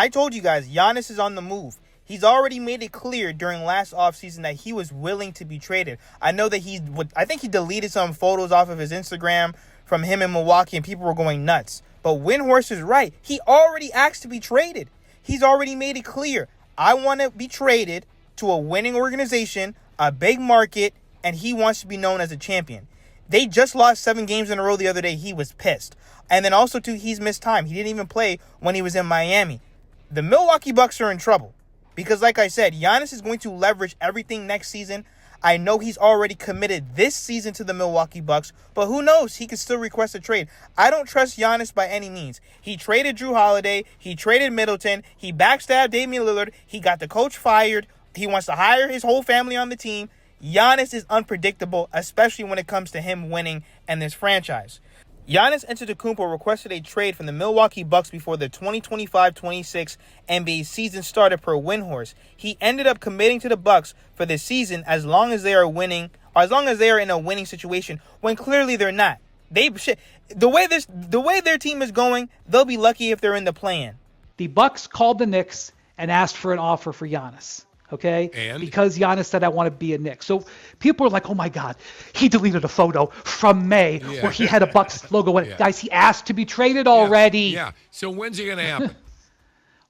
I told you guys, Giannis is on the move. He's already made it clear during last offseason that he was willing to be traded. I know that I think he deleted some photos off of his Instagram from him in Milwaukee, and people were going nuts. But Windhorst is right. He already asked to be traded. He's already made it clear. I want to be traded to a winning organization, a big market, and he wants to be known as a champion. They just lost 7 games in a row the other day. He was pissed. And then also, too, he's missed time. He didn't even play when he was in Miami. The Milwaukee Bucks are in trouble. Because, like I said, Giannis is going to leverage everything next season. I know he's already committed this season to the Milwaukee Bucks, but who knows? He could still request a trade. I don't trust Giannis by any means. He traded Drew Holiday. He traded Middleton. He backstabbed Damian Lillard. He got the coach fired. He wants to hire his whole family on the team. Giannis is unpredictable, especially when it comes to him winning and this franchise. Giannis Antetokounmpo requested a trade from the Milwaukee Bucks before the 2025-26 NBA season started per Windhorst. He ended up committing to the Bucks for the season as long as they are winning, or as long as they are in a winning situation, when clearly they're not. The way their team is going, they'll be lucky if they're in the play-in. The Bucks called the Knicks and asked for an offer for Giannis. Okay? And? Because Giannis said, I want to be a Knick. So people are like, oh my God, he deleted a photo from May where he had a Bucks logo on it. Guys, he asked to be traded already. Yeah. So when's it going to happen?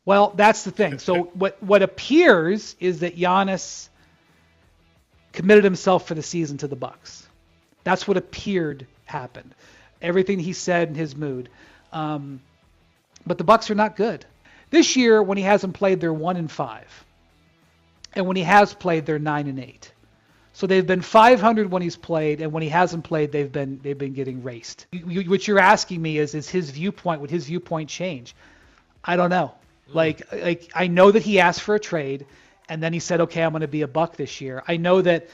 Well, that's the thing. So what appears is that Giannis committed himself for the season to the Bucks. That's what appeared happened. Everything he said in his mood. But the Bucks are not good. This year, when he hasn't played, they're 1-5. And when he has played, they're 9-8. So they've been 500 when he's played, and when he hasn't played, they've been getting raced. What you're asking me is his viewpoint? Would his viewpoint change? I don't know. Like I know that he asked for a trade, and then he said, "Okay, I'm going to be a Buck this year." I know that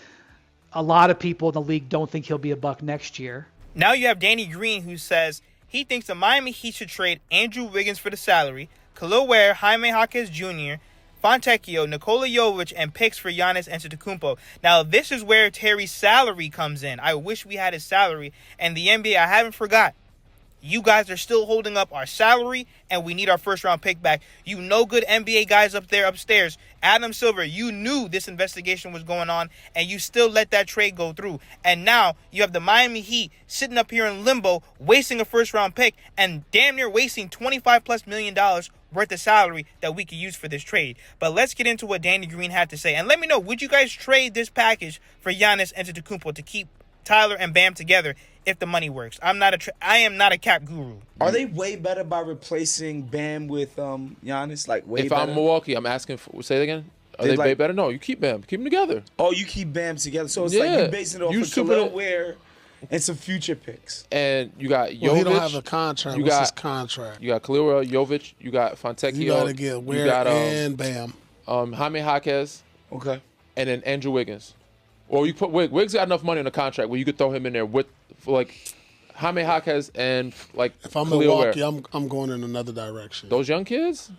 a lot of people in the league don't think he'll be a Buck next year. Now you have Danny Green, who says he thinks the Miami Heat should trade Andrew Wiggins for the salary, Khalil Ware, Jaime Jaquez Jr., Fontecchio, Nikola Jovic, and picks for Giannis Antetokounmpo. Now, this is where Terry's salary comes in. I wish we had his salary. And the NBA, I haven't forgot. You guys are still holding up our salary, and we need our first-round pick back. You know good NBA guys up there upstairs. Adam Silver, you knew this investigation was going on, and you still let that trade go through. And now you have the Miami Heat sitting up here in limbo, wasting a first-round pick, and damn near wasting $25+ million worth of salary that we could use for this trade. But let's get into what Danny Green had to say. And let me know, would you guys trade this package for Giannis Antetokounmpo to keep Tyler and Bam together if the money works? I am not a cap guru. Are they way better by replacing Bam with Giannis? Like way if better? I'm Milwaukee, I'm asking for, say it again. Are they way better? No, you keep Bam. Keep them together. Oh, you keep Bam together. So it's like you're basing it off of Khalil Ware and some future picks. And you got Jovic. Well, he don't have a contract. What's his contract? You got Khalil Ware, Jovic. You got Fontecchio. You got to get Ware and Bam. Jaime Jaquez. Okay. And then Andrew Wiggins. Or you put Wiggs got enough money on the contract where you could throw him in there for like Jaime Jaquez and like if I'm Khalil Milwaukee, Ware. I'm going in another direction. Those young kids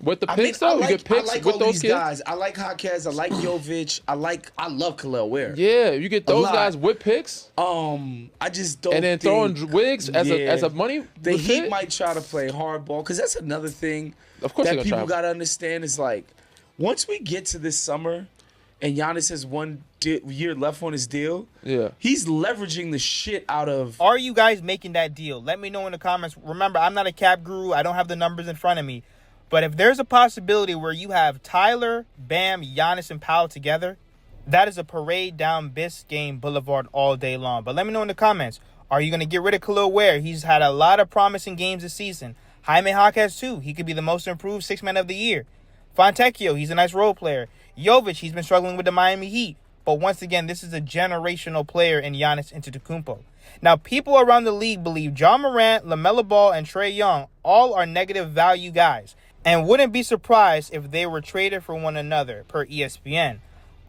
with the picks though, you get picks with those kids. Guys. I like Jaquez. I like Jovic. I love Khalil Ware. Yeah, you get those guys with picks. I just don't. And then throwing Wiggs as a money. The Heat might try to play hardball because that's another thing. Of course, that people gotta understand is like once we get to this summer. And Giannis has 1 year left on his deal. Yeah. He's leveraging the shit out of... Are you guys making that deal? Let me know in the comments. Remember, I'm not a cap guru. I don't have the numbers in front of me. But if there's a possibility where you have Tyler, Bam, Giannis, and Powell together, that is a parade down Biscayne Boulevard all day long. But let me know in the comments. Are you going to get rid of Khalil Ware? He's had a lot of promising games this season. Jaime Jaquez, too. He could be the most improved sixth man of the year. Fontecchio, he's a nice role player. Jovic, he's been struggling with the Miami Heat. But once again, this is a generational player in Giannis Antetokounmpo. Now, people around the league believe Ja Morant, LaMelo Ball, and Trae Young all are negative value guys and wouldn't be surprised if they were traded for one another, per ESPN.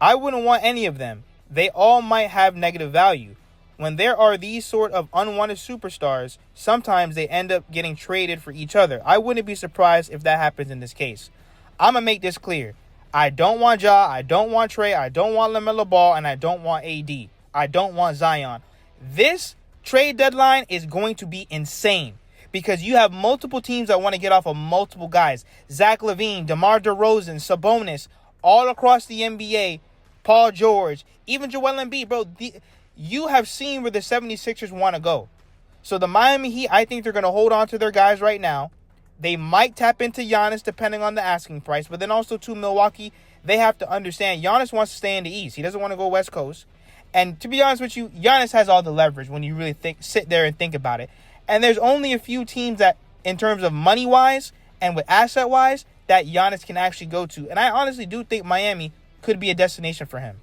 I wouldn't want any of them. They all might have negative value. When there are these sort of unwanted superstars, sometimes they end up getting traded for each other. I wouldn't be surprised if that happens in this case. I'm going to make this clear. I don't want Ja, I don't want Trae, I don't want LaMelo Ball, and I don't want AD. I don't want Zion. This trade deadline is going to be insane because you have multiple teams that want to get off of multiple guys. Zach LaVine, DeMar DeRozan, Sabonis, all across the NBA, Paul George, even Joel Embiid, bro. You have seen where the 76ers want to go. So the Miami Heat, I think they're going to hold on to their guys right now. They might tap into Giannis depending on the asking price. But then also, to Milwaukee, they have to understand Giannis wants to stay in the East. He doesn't want to go West Coast. And to be honest with you, Giannis has all the leverage when you really sit there and think about it. And there's only a few teams that, in terms of money-wise and with asset-wise, that Giannis can actually go to. And I honestly do think Miami could be a destination for him.